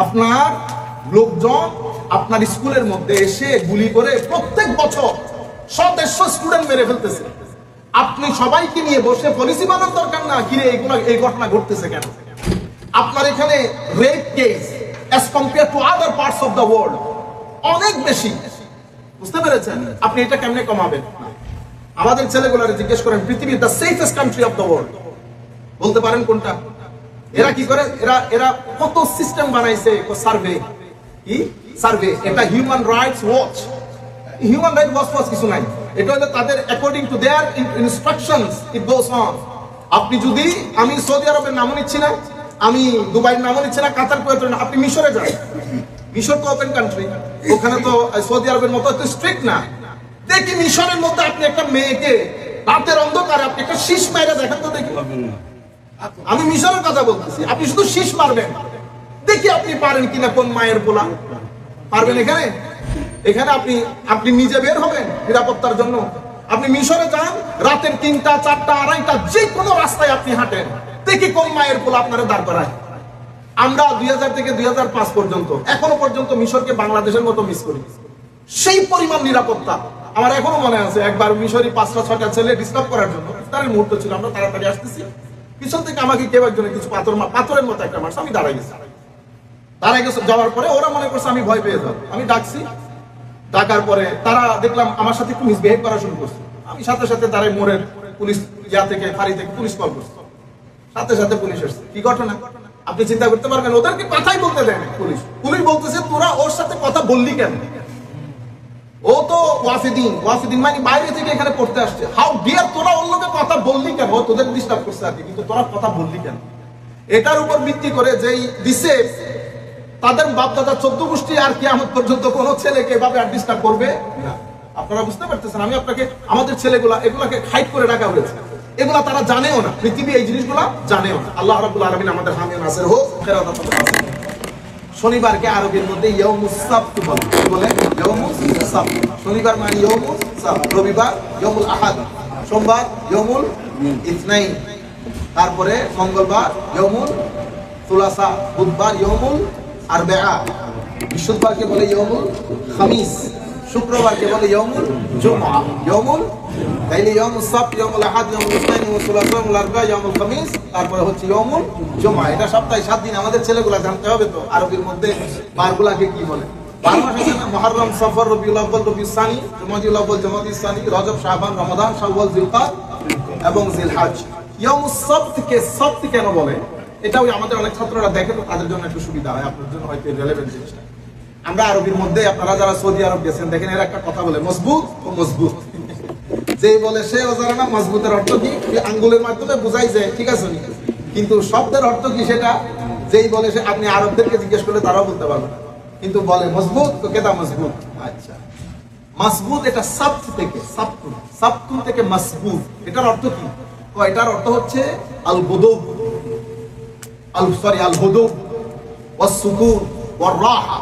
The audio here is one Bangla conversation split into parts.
আপনার লোকজন আপনার স্কুলের মধ্যে এসে গুলি করে প্রত্যেক বছর 100-150 স্টুডেন্ট মেরে ফেলতেছে। আপনি সবাইকে নিয়ে বসে পলিসি বানানোর দরকার না, কিরে এই ঘটনা ঘটতেছে কেন? আপনার এখানে rape case as compared to other parts of the world অনেক বেশি, বুঝতে পেরেছেন? আপনি এটা কেমনে কমাবেন? আমাদের ছেলেগুলোরে জিজ্ঞেস করেন পৃথিবীর the safest country of the world, বলতে পারেন কোনটা? এরা কি করে? এরা কত সিস্টেম বানাইছে, সার্ভে, কি সার্ভে? এটা human rights watch. Human rights watch কিছু নাই, এটা হলো তাদের according to their instructions it goes on. আপনি যদি, আমি সৌদি আরবের নামও নিচ্ছি না, আমি দুবাইয়ের নামও নিচ্ছি না, কাতার কুয়েতের না, আপনি মিশরে যান। মিশর তো ওপেন কান্ট্রি, ওখানে তো সৌদি আরবের মতো এত স্ট্রিক্ট না। দেখি মিশরের মধ্যে আপনি একটা মেয়েকে রাতের অন্ধকারে আপনি একটা শীষ মাইরা দেখেন তো দেখি। আমি মিশরের কথা বলতেছি, আপনি শুধু শীষ মারবেন, দেখি আপনি পারেন কিনা কোন মায়ের পোলা পারবেন। এখানে এখানে আপনি নিজে বের হবেন নিরাপত্তার জন্য। আপনি মিশরে যান, রাতের 3টা 4টা 2:30 যে কোনো রাস্তায় আপনি হাঁটেন, দেখি কোন মায়ের পোলা আপনারা দাঁড় করায়। আমরা 2000 থেকে 2005 পর্যন্ত এখনো পর্যন্ত মিশরকে বাংলাদেশের মতো মিস করি, সেই পরিমাণ নিরাপত্তা। আমার এখনো মনে আছে, একবার মিশরি 5টা 6টা ছেলে ডিস্টার্ব করার জন্য, ইফতারের মুহূর্ত ছিল, আমরা তাড়াতাড়ি আসতেছি, পিছন থেকে আমাকে কেউ একজনে কিছু পাথরের মতো একটা মারছে, আমি দাঁড়াই গেছি। যাওয়ার পরে ওরা মনে করছে আমি ভয় পেয়ে যাব, আমি ডাকছি, ডাকার পরে তারা দেখলাম আমার সাথে একটু মিসবিহেভ করা শুরু করছে। আমি সাথে সাথে দাঁড়াই, মোড়ের পুলিশ থেকে ফাঁড়ি থেকে পুলিশ কল করছে, সাথে সাথে পুলিশ এসছে। কি ঘটনা আপনি চিন্তা করতে পারবেন? ওদেরকে কথাই বলতে দেয় পুলিশ বলতেছে তোরা ওর সাথে কথা বললি কেন? ও তো ওয়াফিদিন মানে বাইরে থেকে এখানে পড়তে আসছে, হাউ ডিয়ার তোরা ওর লোকে কথা বললি কেন? ও তোদের ডিস্টার্ব করছে আর কি, কিন্তু তোরা কথা বললি কেন? এটার উপর ভিত্তি করে যেই দিছে তাদের বাপ দাদা 14 গোষ্ঠী আর কিয়ামত পর্যন্ত কোন ছেলেকে এভাবে আর ডিস্টার্ব করবে না। আপনারা বুঝতে পারতেছেন? আমি আপনাকে, আমাদের ছেলেগুলা এগুলাকে হাইড করে রাখা হয়েছে, এগুলা তারা জানেও না, পৃথিবী এই জিনিসগুলা জানেও না। আল্লাহ রাব্বুল আলামিন আমাদের হামিয়ে নাসির হোক। শনিবারকে আরবির মধ্যে ইয়াউমুস সাবত বলে, ইয়াউমুস সাবত। শনিবার মানে ইয়াউমুস সাবত, রবিবার ইয়াউমুল আহাদ, সোমবার ইয়াউমুল ইসনাইন, তারপরে মঙ্গলবার ইয়াউমুল সুলাসা, বুধবার ইয়াউমুল আরবাআ, বৃহস্পতিবারকে বলে ইয়াউমুল খামিস, শুক্রবারকে বলে ইয়াউমুল জুমআ, ইয়াউমুস সাবত, ইয়াউমুল আহাদ, ইয়াউমুল ইসনাইন, ইয়াউমুল সুলাসা, ইয়াউমুল আরবাআ, ইয়াউমুল খামিস, তারপরে হচ্ছে ইয়াউমুল জুমআ। এটা সপ্তাহে 7 দিন। আমাদের ছেলেগুলা জানতে হবে তো আরবির মধ্যে বারগুলাকে কি বলে। 12 মাস আছে না, মুহররম, সফর, রবিউল আউয়াল, রবিউল সানি, জুমাদিউল আউয়াল, জুমাদিউল সানি, রজব, শাবান, রমাদান, শাওয়াল, জিলকাদ এবং জিলহজ। ইয়াউমুস সাবতকে সাবত কেন বলে? এটা ওই আমাদের অনেক ছাত্ররা দেখে তো তাদের জন্য একটু সুবিধা হয়, আপনাদের জন্য হয়তো রিলেভেন্ট জিনিসটা। আমরা আরবির মধ্যে, আপনারা যারা সৌদি আরব গেছেন দেখেন, এর একটা কথা বলে মজবুত ও মজবুত। যেই বলে সে জানে না মজবুতের অর্থ কি, আঙ্গুলের মাধ্যমে বুঝাই যায়, ঠিক আছে, কিন্তু শব্দের অর্থ কি সেটা যেই বলে সে, আপনি আরবদেরকে জিজ্ঞেস করলে তারাও বলতে পারবে না, কিন্তু বলে মজবুত তো কেদা মজবুত। আচ্ছা, মাসবুত এটা সাবত থেকে, সাবতুন থেকে মাসবুত, এটার অর্থ কি? এটার অর্থ হচ্ছে আল গুদুব, আল হুদুব ওয়াস সুকুন ওয়ার রাহা,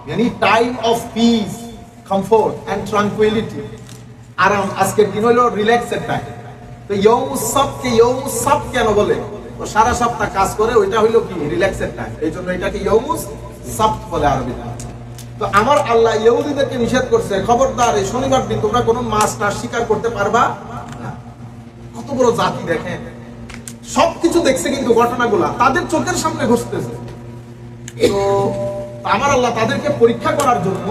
মানে time of peace, comfort and tranquillity, আরাম। আজকের দিন হলো রিল্যাক্সের টাইম। তো ইয়াউমুস সাবতকে ইয়াউমুস সাবত কেন বলে? তো সারা সপ্তাহ কাজ করে, ওইটা হইলো কি রিল্যাক্সের টাইম, এই জন্য এটাকে ইয়াউমুস সাবত বলে আরবিতে। তো আমার আল্লাহ ইহুদিদেরকে নিষেধ করছে, খবরদার এই শনিবার দিন তোমরা কোনো মাছ টাছ শিকার করতে পারবা না। কত বড় জাতি দেখেন, সবকিছু দেখছে কিন্তু ঘটনাগুলা তাদের চোখের সামনে ঘটতেছে। তো আমার আল্লাহ তাদেরকে পরীক্ষা করার জন্য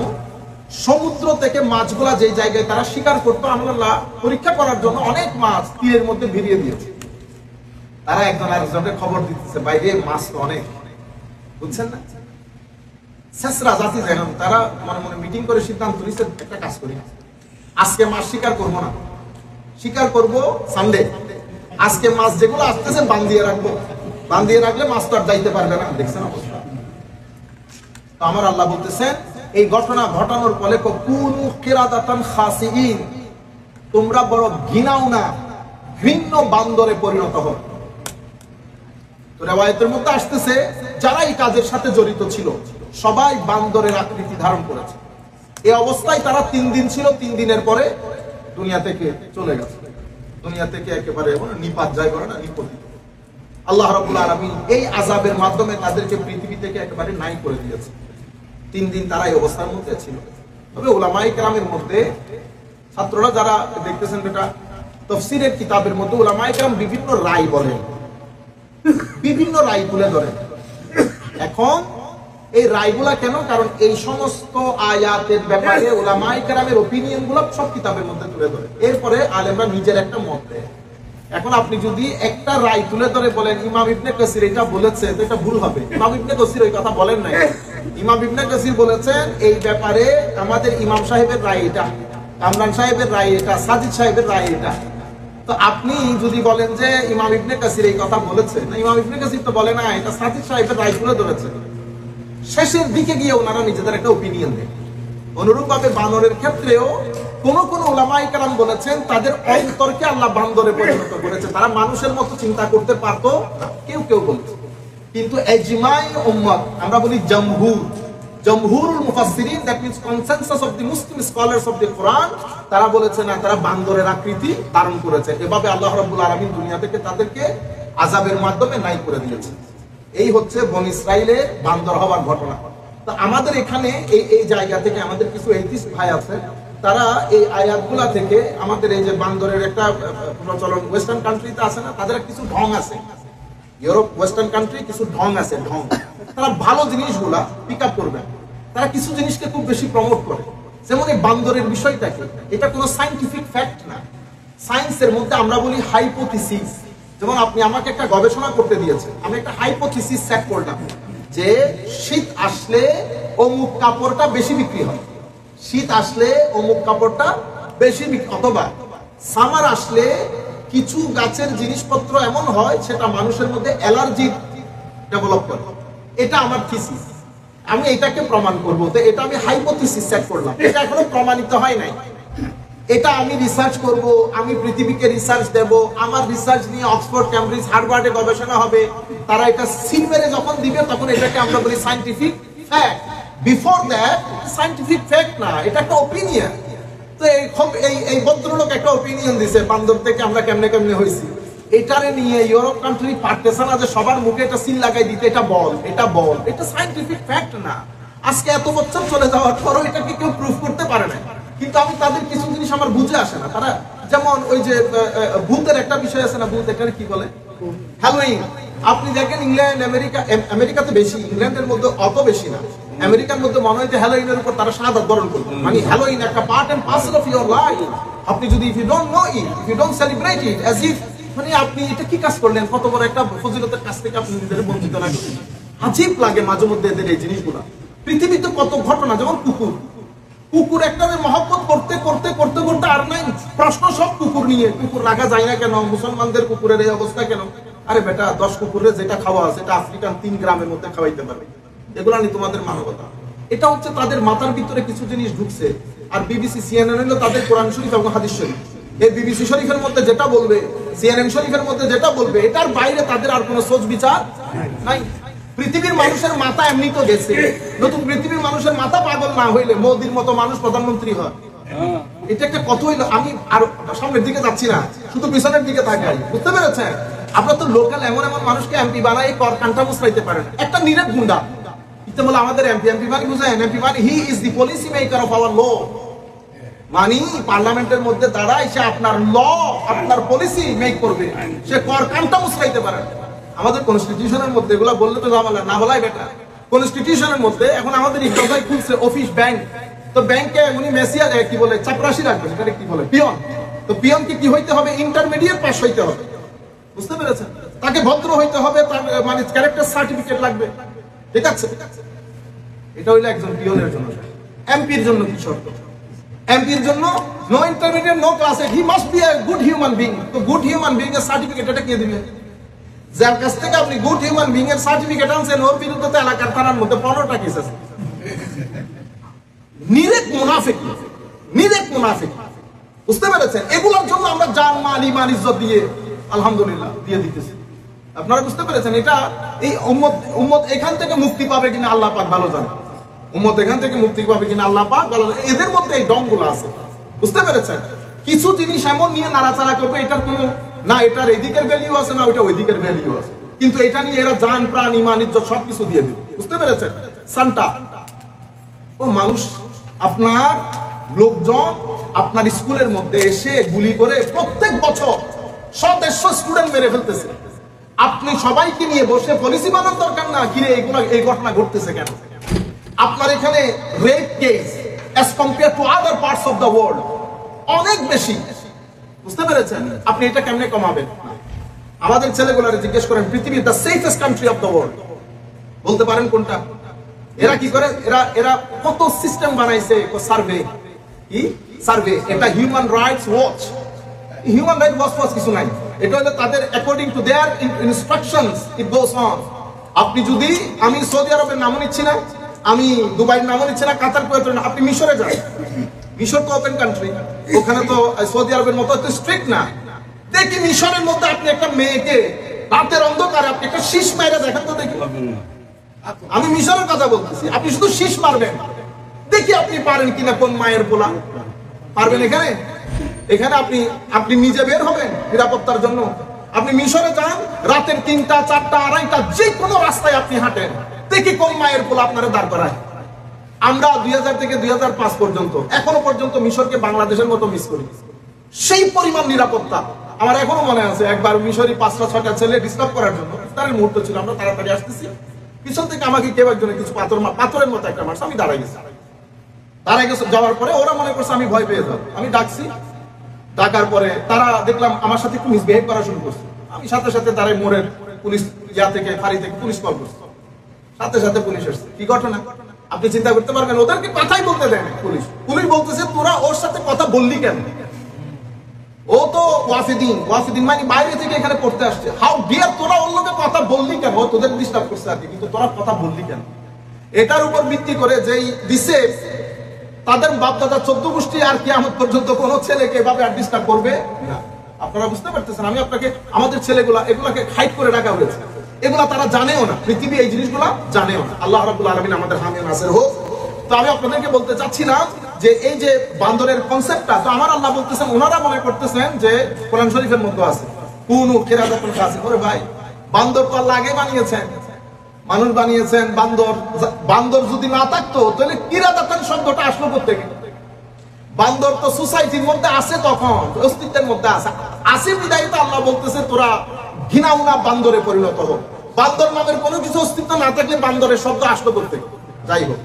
সমুদ্র থেকে মাছগুলা যে জায়গায় তারা শিকার করতো, আমার আল্লাহ পরীক্ষা করার জন্য অনেক মাছ তীরের মধ্যে ভিড়িয়ে দিয়েছে। তারা একজন আরেকজনকে খবর দিতেছে, বাইরে মাছ তো অনেক, বুঝছেন না? শেষরা জাতি দেখেন, তারা মনে মনে মিটিং করে সিদ্ধান্ত নিচ্ছে, একটা কাজ করি, আজকে মাছ শিকার করবো না, শিকার করবো সানডে। আজকে মাছ যেগুলো আসতেছে বান্ধিয়ে রাখবো, বান্ধিয়ে রাখলে মাছটা যাইতে পারবে না। দেখছেন অবস্থা? তো আমার আল্লাহ বলতেছেন, এই ঘটনা ঘটানোর ফলে কুনু কিরাদাতান খাসিইন, তোমরা বড় ঘৃণাও না, ঘৃণ্য বান্দরে পরিণত হও। তো রিওয়ায়াতের মধ্যে আসতেছে, যারা এই কাজের সাথে জড়িত ছিল সবাই বান্দরের আকৃতি ধারণ করেছে। এই অবস্থায় তারা 3 দিন ছিল, 3 দিনের পরে দুনিয়া থেকে চলে গেছে। দুনিয়া থেকে একেবারে নিপাত যায়, করে না, নিপতিত। আল্লাহ রাব্বুল আলামিন এই আযাবের মাধ্যমে তাদেরকে পৃথিবী থেকে একেবারে নাই করে দিয়েছে। 3 দিন তারা এই অবস্থার মধ্যে ছিল। তবে উলামায়ে কেরামের মধ্যে ছাত্ররা যারা দেখতেছেন এটা তাফসীরের কিতাবের মধ্যে উলামায়ে কেরাম বিভিন্ন রায় বলেন, বিভিন্ন রায় তুলে ধরেন। এখন এই রায়গুলা কেন? কারণ এই সমস্ত আয়াতের ব্যাপারে উলামায়ে কেরামের অপিনিয়ন গুলো সব কিতাবের মধ্যে তুলে ধরে, এরপরে আলেমরা নিজের একটা মত দেয়। এখন আপনি যদি একটা রায় তুলে ধরে বলেন ইমাম ইবনে কাসির এটা বলেছে, তো এটা ভুল হবে। ইমাম ইবনে কাসির ওই কথা বলেন নাই। ইমাম ইবনে কাসির বলেছেন এই ব্যাপারে আমাদের ইমাম সাহেবের রায় এটা, কামরান সাহেবের রায় এটা, সাজিদ সাহেবের রায় এটা। তো আপনি যদি বলেন যে ইমাম ইবনে কাসির এই কথা বলেছে, না ইমাম ইবনে কাসির তো বলে না, এটা সাজিদ সাহেবের রায় তুলে ধরেছে। শেষের দিকে গিয়ে ওনারা নিজেদের একটা ওপিনিয়ন দেন। অনুরূপভাবে বানরের ক্ষেত্রেও কোন কোন উলামায়ে কেরাম বলেছেন তাদের অন্তরকে আল্লাহ বান্দরে পরিণত করেছে, তারা মানুষের মতো চিন্তা করতে পারতো কেউ কেউ বলেছে। কিন্তু ইজমাই উম্মত, আমরা বলি জমহুরুল মুফাসসিরিন, that means consensus of the Muslim scholars of the Quran, তারা বলেছে না, তারা বান্দরের আকৃতি ধারণ করেছে। এভাবে আল্লাহ রাব্বুল আলামিন দুনিয়া থেকে তাদেরকে আযাবের মাধ্যমে নাই করে দিয়েছে। এই হচ্ছে বনি ইসরাইলের বান্দর হওয়ার ঘটনা। তো আমাদের এখানে এই জায়গা থেকে আমাদের কিছু এথিস্ট ভাই আছে, তারা এই আয়াতগুলা থেকে আমাদের এই যে বান্দরের একটা প্রচলন ওয়েস্টার্ন কান্ট্রিতে আছে না, তাদের কিছু ঢং আছে, ইউরোপ ওয়েস্টার্ন কান্ট্রি কিছু ঢং আছে, ঢং। তারা ভালো জিনিসগুলা পিক আপ করবে, তারা কিছু জিনিসকে খুব বেশি প্রমোট করে। যেমন এই বান্দরের বিষয়টাকে, এটা কোনো সায়েন্টিফিক ফ্যাক্ট না। সায়েন্সের মধ্যে আমরা বলি হাইপোথিসিস। যেমন আপনি আমাকে একটা গবেষণা করতে দিয়েছেন, আমি একটা হাইপোথিসিস সেট করলাম যে শীত আসলে অমুক কাপড়টা বেশি বিক্রি হয়, শীত আসলে অমুক কাপড়টা বেশি বিক্রি, অথবা সামার আসলে কিছু গাছের জিনিসপত্র এমন হয় সেটা মানুষের মধ্যে অ্যালার্জি ডেভেলপ করে। এটা আমার থিসিস, আমি এটাকে প্রমাণ করব। তো এটা আমি হাইপোথিসিস সেট করলাম, এটা এখনো প্রমাণিত হয় নাই। এটা আমি রিসার্চ করব, আমি পৃথিবীকে রিসার্চ দেব, আমার রিসার্চ নিয়ে অক্সফোর্ড, ক্যামব্রিজ, হার্ভার্ডে গবেষণা হবে, তারা এটা সিল মেরে যখন দিবে তখন এটাকে আমরা বলি scientific fact. Before that scientific fact না, এটা একটা ওপিনিয়ন। তো এই ভদ্রলোক একটা ওপিনিয়ন দিছে বান্দর থেকে আমরা কেমনে কেমনে হয়েছি, এটারে নিয়ে ইউরোপ কান্ট্রি পারতেছে না যে সবার মুখে এটা সিল লাগাই দিতে, এটা বল, এটা বল, এটা সায়েন্টিফিক ফ্যাক্ট না। আজকে এত বছর চলে যাওয়ার পরও এটাকে কেউ প্রুফ করতে পারে না। কিন্তু আমি তাদের কিছু জিনিস আমার বুঝে আসে না। তারা যেমন ওই যে ভূতের একটা বিষয় আছে না, ভূত এটাকে কি বলে, হ্যালোইন। আপনি দেখেন ইংল্যান্ড, আমেরিকাতে বেশি, ইংল্যান্ডের মধ্যে অত বেশি না। আমেরিকার মধ্যে মনে হয় যে হ্যালোইনের উপর তারা শাহাদাত বরণ করবে, মানে হ্যালোইন একটা part and parcel of your life. আপনি যদি if you don't know it, if you don't celebrate it, as if মানে আপনি এটা কি কাজ করলেন, কত বড় একটা ফজিলতের কাছ থেকে আপনি নিজেদের বঞ্চিত লাগবে। আজীব লাগে মাঝে মধ্যে এদের এই জিনিসগুলো। পৃথিবীতে কত ঘটনা, যেমন কুকুর একটা মহব্বত করতে করতে করতে করতে আর নাই প্রশ্ন সব কুকুর নিয়ে। কুকুর রাখা যায় না কেন, মুসলমানদের কুকুরের এই অবস্থা কেন? আরে বেটা, 10 কুকুরে যেটা খাওয়া সেটা আফ্রিকান 3 গ্রামের মধ্যে খাওয়াইতে পারবে, এগুলো নিয়ে তোমাদের মানবতা। এটা হচ্ছে তাদের মাথার ভিতরে কিছু জিনিস ঢুকছে। আর বিবিসি, সিএনএন হলো তাদের কোরআন শরীফ এবং হাদিস শরীফ। এই বিবিসি শরীফের মধ্যে যেটা বলবে, সিএনএন শরীফের মধ্যে যেটা বলবে, এটার বাইরে তাদের আর কোনো সোচ বিচার নাই। পৃথিবীর মানুষের মাথা এমনি তো গেছে, নতুন পৃথিবীর মানুষের মাথা পাগল না হইলে মোদির মতো মানুষ প্রধানমন্ত্রী হয়। এটা একটা কথা হইলো। আমি আর সামনের দিকে যাচ্ছি না, শুধু পিছনের দিকে তাকাই, বুঝতে পেরেছেন? আপনার তো লোকাল এমন এমন মানুষকে এমপি বানাই কর কান্টা মুছরাইতে পারেন। একটা নিরেট গুন্ডা ইতে বলে আমাদের এমপি মানে বুঝেন, এমপি মানে he is the policy maker of our law. মানে পার্লামেন্টের মধ্যে দাঁড়ায় সে আপনার ল, আপনার পলিসি মেক করবে, সে কর কান্টা মুছরাইতে পারে। আমাদের কনস্টিটিউশনের মধ্যে এগুলো বললে তো ঝামেলা, না বলাই বেটার। কনস্টিটিউশনের মধ্যে এখন আমাদের ইকবাল খুলছে অফিস ব্যাংক, তো ব্যাংকে উনি মেসিয়া কি বলে চাপরাশি রাখবে, সেটা কি বলে পিয়ন। তো পিয়নকে কি হইতে হবে, ইন্টারমিডিয়েট পাস হইতে হবে, বুঝতে পেরেছেন? তাকে ভদ্র হইতে হবে, তার মানে ক্যারেক্টার সার্টিফিকেট লাগবে, ঠিক আছে? এটা হইলো একজন পিয়নের জন্য। এমপির জন্য কি শর্ত? এমপির জন্য no intermediate, no class 8, he must be a good human being. তো গুড হিউম্যান বিং এর সার্টিফিকেট এটা কে দিবে? যার কাছ থেকে আপনি গুড হিউম্যান বিং এর সার্টিফিকেট আনছেন, ওর বিরুদ্ধে তো এলাকার থানার মধ্যে 15টা কেস আছে। নিরেট মুনাফিক, নিরেট মুনাফিক, বুঝতে পেরেছেন? এগুলোর জন্য আমরা জান মাল ঈমান ইজ্জত দিয়ে আলহামদুলিল্লাহ দিয়ে দিতেছি। আপনারা বুঝতে পেরেছেন? এটা এই উম্মত এখান থেকে মুক্তি পাবে কিনা আল্লাহ পাক ভালো জানে। উম্মত এখান থেকে মুক্তি পাবে কিনা আল্লাহ পাক ভালো জানে। এদের মধ্যে এই ডংগুলো আছে, বুঝতে পেরেছেন? কিছু জিনিস এমন নিয়ে নাড়াচাড়া করবে, এটার কোনো না এটার এদিকের ভ্যালিউ আছে, না ওইটা ওইদিকের ভ্যালিউ আছে। কিন্তু এটা নিয়ে এরা জান প্রাণ ইমান ইজ্জত সবকিছু দিয়ে দিবে। বুঝতে পেরেছেন? সান্টা ও মানুষ, আপনার লোকজন আপনার স্কুলের মধ্যে এসে গুলি করে প্রত্যেক বছর 100-150 স্টুডেন্ট মেরে ফেলতেছে। আপনি সবাইকে নিয়ে বসে পলিসি বানানোর দরকার না, কিরে এই ঘটনা ঘটতেছে কেন? আপনার এখানে rape case as compared to other parts of the world অনেক বেশি। বুঝতে পেরেছেন? আপনি এটা কেমনে কমাবেন? আমাদের ছেলেগুলোরে জিজ্ঞেস করেন পৃথিবীর the safest country of the world, বলতে পারেন কোনটা? এরা কি করে? এরা কত সিস্টেম বানাইছে, সার্ভে, কি সার্ভে, এটা human rights watch. Human rights watch কিছু নাই, এটা হলো তাদের according to their instructions it goes on. আপনি যদি, আমি সৌদি আরবের নামও নিচ্ছি না, আমি দুবাইয়ের নামও নিচ্ছি না, কাতার কুয়েত না, আপনি মিশরে যান। মিশর তো ওপেন কান্ট্রি, ওখানে তো সৌদি আরবের মতো এত স্ট্রিক্ট না। দেখি মিশরের মধ্যে আপনি একটা মেয়েকে রাতের অন্ধকারে আপনি একটা শীষ মেরে দেখেন তো দেখি। আমি মিশরের কথা বলতেছি, আপনি শুধু শীষ মারবেন, দেখি আপনি পারেন কিনা কোন মায়ের পোলা পারবেন। এখানে আপনি নিজে বের হবেন নিরাপত্তার জন্য। আপনি মিশরে যান, রাতের 3টা 4টা 2:30 যে কোনো রাস্তায় আপনি হাঁটেন, দেখি কোন মায়ের পোলা আপনারা দাঁড় করায়। আমরা 2000 থেকে 2005 পর্যন্ত এখনো পর্যন্ত মিশরকে বাংলাদেশের মতো মিস করি, সেই পরিমাণ নিরাপত্তা। আমার এখনো মনে আছে, একবার মিশরি 5টা 6টা ছেলে ডিস্টার্ব করার জন্য, ইফতারের মুহূর্ত ছিল, আমরা তাড়াতাড়ি আসতেছি, পিছন থেকে আমাকে কেউ একজনে কিছু পাথরের মতো একটা মারছে, আমি দাঁড়াই গেছি। যাওয়ার পরে ওরা মনে করছে আমি ভয় পেয়ে যাব, আমি ডাকছি, ডাকার পরে তারা দেখলাম আমার সাথে একটু মিসবিহেভ করা শুরু করছে। আমি সাথে সাথে তারাই মোড়ের পুলিশ থেকে ফাঁড়ি থেকে পুলিশ কল করছে, সাথে সাথে পুলিশ আসছে। কি ঘটনা আপনি চিন্তা করতে পারবেন? ওদেরকে কথাই বলতে দেন পুলিশ বলতেছে তোরা ওর সাথে কথা বললি কেন? ও তো ওয়াফিদিন মানে বাইরে থেকে এখানে পড়তে আসছে, হাউ ডিয়ার তোরা ওর লোকে কথা বললি কেন? ও তোদের ডিস্টার্ব করছে আর কি, কিন্তু তোরা কথা বললি কেন? এটার উপর ভিত্তি করে যেই দিছে তাদের বাপ দাদা 14 গোষ্ঠী আর কিয়ামত পর্যন্ত কোন ছেলেকে এভাবে আর ডিস্টার্ব করবে না। আপনারা বুঝতে পারতেছেন? আমি আপনাকে আমাদের এগুলাকে হাইড করে রাখা হয়েছে, এগুলা তারা জানেও না, পৃথিবী এই জিনিসগুলা জানেও না। আল্লাহ রাব্বুল আলামিন আমাদের হামি ও নাসির হোক। তো আমি আপনাদেরকে বলতে চাচ্ছিলাম যে এই যে বান্দরের কনসেপ্টটা, তো আমার আল্লাহ বলতেছেন, ওনারা মনে করতেছেন যে কোরআন শরীফের মধ্যে আছে কুনু কিরাদাতুন খাসিন। ওরে ভাই, বান্দর তো আল্লাহ আগে বানিয়েছেন, মানুষ বানিয়েছেন। বান্দর যদি না থাকতো তাহলে কিরাদাতুন শব্দটা আসলো কোত্থেকে? বান্দর তো সোসাইটির মধ্যে আছে, তখন অস্তিত্বের মধ্যে আছে বিদায়ী তো আল্লাহ বলতেছে তোরা ঘৃণাউনা বান্দরে পরিণত হোক। বান্দর নামের কোনো কিছু অস্তিত্ব না থাকলে বান্দরের শব্দ আসলো কোত্থেকে? যাই হোক,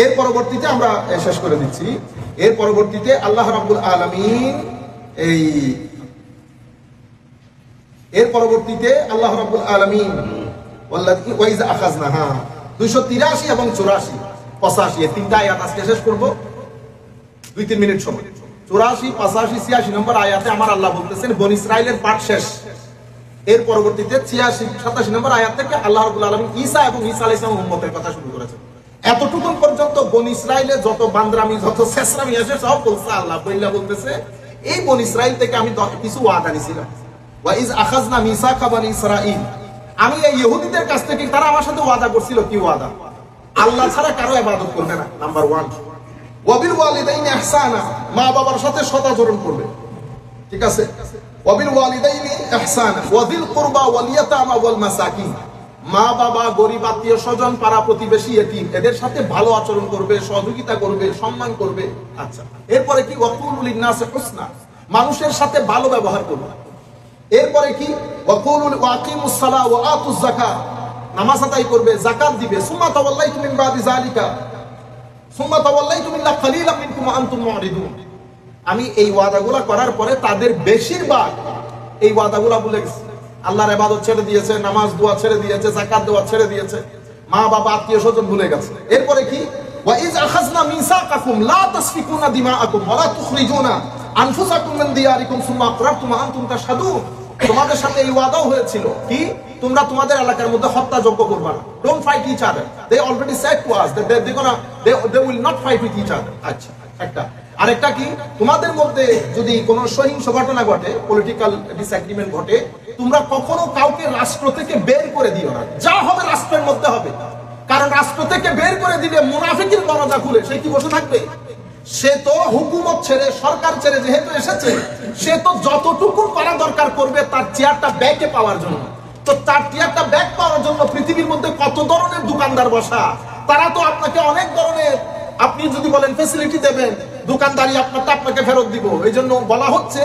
এর পরবর্তীতে আমরা শেষ করে দিচ্ছি। এর পরবর্তীতে আল্লাহ রাব্বুল আলামিন এর পরবর্তীতে আল্লাহ রাব্বুল আলামিন ওয়াল্লাযী ওয়াইযা আখাযনা 283 এবং 84 85 এই তিনটা আয়াত আজকে শেষ করব 2-3 মিনিট সময়। 84 85 86 নম্বর আয়াতে আমার আল্লাহ বলতেছেন বনি ইসরাইলের পাঠ শেষ। এর পরবর্তীতে 86 87 নম্বর আয়াত থেকে আল্লাহ রাব্বুল আলামিন ঈসা এবং ঈসা আলাইহিস সালামের উম্মতের কথা শুরু করেছেন। এতটুকু পর্যন্ত বনি ইসরাইলের যত বান্দরামি যত শেষরামি আছে সব বলছে আল্লাহ। বলতেছে এই বনি ইসরাইল থেকে আমি কিছু ওয়াদা নিয়েছিলাম, ওয়াইজ আখাযনা মিসাকা বনি ইসরাইল, আমি এই ইহুদিদের কাছ থেকে, তারা আমার সাথে ওয়াদা করছিল। কি ওয়াদা? আল্লাহ ছাড়া কারো ইবাদত করবে না, নাম্বার 1। ওয়াবিল ওয়ালিদাইনি ইহসানা, মা বাবার সাথে সদাচরণ করবে, ঠিক আছে? ওয়াবিল ওয়ালিদাইনি ইহসানা ওয়াযিল কুরবা ওয়াল ইয়াতামা ওয়াল মাসাকিন, মা বাবা, গরিব আত্মীয় স্বজন, পাড়া প্রতিবেশী, এতিম, এদের সাথে ভালো আচরণ করবে, সহযোগিতা করবে, সম্মান করবে। আচ্ছা, এরপরে কি? ওয়াকুলু লিন-নাসি হুসনা, মানুষের সাথে ভালো ব্যবহার করবে। এরপরে কি? ওয়াকুলু ওয়াকিমুস সালাহ ওয়া আতুজ যাকাত, নামাজ আদায় করবে, যাকাত দিবে। সুম্মা তাওয়াল্লাইতুম মিন বাদি যালিকা সুম্মা তাওয়াল্লাইতুম ইল্লা কালিলাম মিনকুম ওয়া আনতুম মুরিদুন, আমি এই ওয়াদাগুলো করার পরে তাদের বেশিরভাগ এই ওয়াদাগুলো ভুলে গেছে, আল্লাহর ইবাদত ছেড়ে দিয়েছে, নামাজ দোয়া ছেড়ে দিয়েছে, যাকাত দেওয়া ছেড়ে দিয়েছে, মা বাবা আত্মীয় স্বজন ভুলে গেছে। এরপরে কি? ওয়া ইজ আখাযনা মিসাকাকুম লা তাসফিকুনা দিমাআকুম ওয়া লা তুখরিজুনা আনফুসাকুম মিন দিয়ারিকুম সুম্মা আকরারতুম ওয়া আনতুম তাশহাদুন, তোমাদের সাথে এই ওয়াদাও হয়েছিল কি তোমরা তোমাদের এলাকার মধ্যে হত্যাযজ্ঞ করবে না। Don't fight each other, they already said to us that they will not fight with each other. আচ্ছা, একটা। আরেকটা কি? তোমাদের মধ্যে যদি কোনো সহিংস ঘটনা ঘটে, পলিটিক্যাল ডিসএগ্রিমেন্ট ঘটে, তোমরা কখনো কাউকে রাষ্ট্র থেকে বের করে দিও না, যা হবে রাষ্ট্রের মধ্যে হবে। কারণ রাষ্ট্র থেকে বের করে দিলে মুনাফিকের দরজা খুলে সে কি বসে থাকবে? সে তো হুকুমত ছেড়ে, সরকার ছেড়ে যেহেতু এসেছে, সে তো যতটুকু করা দরকার করবে তার চেয়ারটা ব্যাকে পাওয়ার জন্য। তো 4 টিয়ারটা ব্যাগ পাওয়ার জন্য পৃথিবীর মধ্যে কত ধরনের দোকানদার বসা, তারা তো আপনাকে অনেক ধরনের, আপনি যদি বলেন ফ্যাসিলিটি দেবেন, দোকানদারি আপনারটা আপনাকে ফেরত দিব। এই জন্য বলা হচ্ছে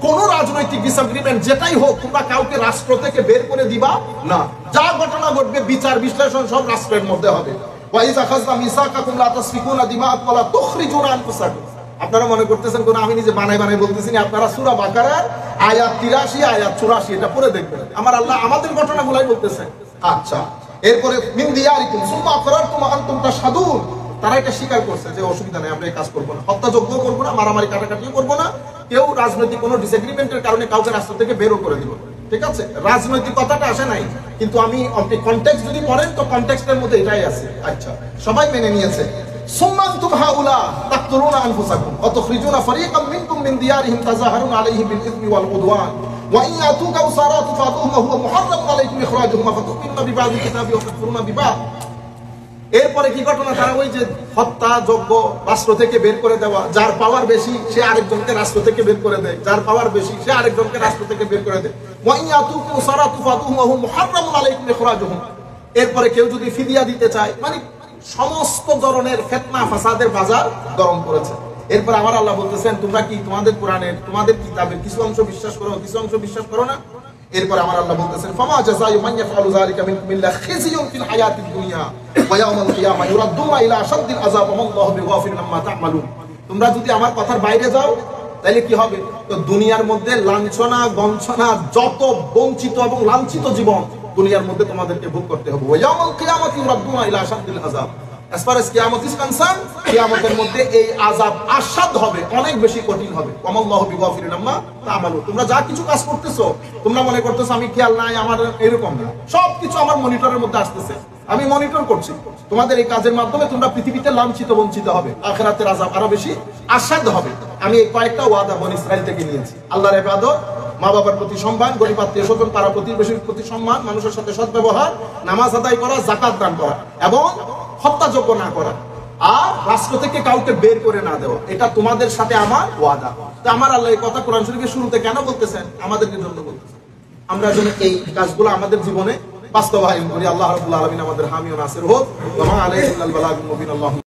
কোন রাজনৈতিক ডিসএগ্রিমেন্ট যেটাই হোক, তোমরা কাউকে রাষ্ট্র থেকে বের করে দিবা না। যা ঘটনা ঘটবে বিচার বিশ্লেষণ সব রাষ্ট্রের মধ্যে হবে। আপনারা মনে করতেছেন কোন আমি নিজে বানাই বানাই বলতেছি না, আপনারা সূরা বাকারার আয়াত 83 আয়াত 84 এটা পড়ে দেখবেন। আমার আল্লাহ আমাদের ঘটনাগুলাই বলতেছেন। আচ্ছা, এরপরে মিন দিয়ারিকুম সুম্মা আকরারতুম ওয়া আনতুম তাশহাদুন, তারা এটা স্বীকার করছে যে অসুবিধা নেই, আমরা এই কাজ করবো না, হত্যাযজ্ঞ করবো না, মারামারি কাটাকাটিও করবো না, কেউ রাজনৈতিক কোনো ডিসএগ্রিমেন্টের কারণে কাউকে রাস্তা থেকে বেরও করে দিব। ঠিক আছে, রাজনৈতিক কথাটা আসে নাই, কিন্তু আপনি কনটেক্সট যদি পড়েন তো কনটেক্সটের মধ্যে এটাই আছে। আচ্ছা, সবাই মেনে নিয়েছে। সুম্মা আনতুম হাউলা তাকতুলুনা আনফুসাকুম ওয়া তুখরিজুনা ফারীকাম মিনকুম মিন দিয়ারিহিম তাযাহারুনা আলাইহিম বিল ইসমি ওয়াল উদওয়ান ওয়া ইন ইয়াতুকা উসারা তুফাতুহুম ওয়া হুয়া মুহাররাম আলাইকুম ইখরাজুহুম ফাতুমিনুনা বিবাযিল কিতাবি ওয়া তাকফুরুনা বিবাদ। এরপরে কি ঘটনা, তারা ওই যে হত্যা যজ্ঞ রাষ্ট্র থেকে বের করে দেওয়া, যার পাওয়ার বেশি সে আরেকজনকে রাষ্ট্র থেকে বের করে দেয়, যার পাওয়ার বেশি সে আরেকজনকে রাষ্ট্র থেকে বের করে দেয়। এরপরে কেউ যদি ফিদিয়া দিতে চায়, মানে সমস্ত ধরনের ফিতনা ফাসাদের বাজার গরম করেছে। এরপর আমার আল্লাহ বলতেছেন, তোমরা কি তোমাদের কোরআনের তোমাদের কিতাবের কিছু অংশ বিশ্বাস করো, কিছু অংশ বিশ্বাস করো না? এরপর আমার আল্লাহ বলতেছেন, ফামা জাযায়ু মান ইয়াফআলু যালিকা মিনকুম ইল্লা খিzyun ফিল হায়াতিদ দুনিয়া ওয়া ইয়াউমাল কিয়ামাহ ইউরাদ্দুনা ইলা আশাদ্দিল আযাব ওয়া আল্লাহু বিগাফিরিন আম্মা তা'মালুন। তোমরা যদি আমার কথার বাইরে যাও তাহলে কি হবে? তো দুনিয়ার মধ্যে লাঞ্ছনা গঞ্ছনা, যত বঞ্চিত এবং লাঞ্ছিত জীবন দুনিয়ার মধ্যে তোমাদেরকে ভোগ করতে হবে। ওয়া ইয়াউমাল কিয়ামাতি ইউরাদ্দুনা ইলা আশাদ্দিল আযাব। as far as কিয়ামত ইজ কনসার্ন, কিয়ামতের মধ্যে এই আযাব আসাদ হবে, অনেক বেশি কঠিন হবে। আল্লাহু বিগাফিরিন আম্মা তা'মালুন। তোমরা যা কিছু কাজ করতেছো, তোমরা মনে করতেছো আমি খেয়াল নাই, আমার এরকম না, সবকিছু আমার মনিটরের মধ্যে আসতেছে, আমি মনিটর করছি। তোমাদের এই কাজের মাধ্যমে তোমরা পৃথিবীতে লাঞ্ছিত বঞ্চিত হবে, আখিরাতের আযাব আরো বেশি আসাদ হবে। আমি এই কয়েকটা ওয়াদা বনী ইসরাইল থেকে নিয়েছি। আল্লাহর ইবাদত, মা বাবার প্রতি সম্মান, গরিব আত্মীয় স্বজন পাড়া প্রতিবেশীর প্রতি সম্মান, মানুষের সাথে সদ্ব্যবহার, নামাজ আদায় করা, যাকাত দান করা এবং হত্যাযজ্ঞ না করা, আর রাষ্ট্র থেকে কাউকে বের করে না দেওয়া। এটা তোমাদের সাথে আমার ওয়াদা। তো আমার আল্লাহ এই কথা কোরআন শরীফের শুরুতে কেন বলতেছেন? আমাদেরকে জন্য বলতেছেন, আমরা যেন এই কাজগুলো আমাদের জীবনে বাস্তবায়ন করি। আল্লাহ রাব্বুল আলামিন আমাদের হামি ও নাসির হোক। ওয়া মা আলাইহিল বালাগুল মুবিন। আল্লাহু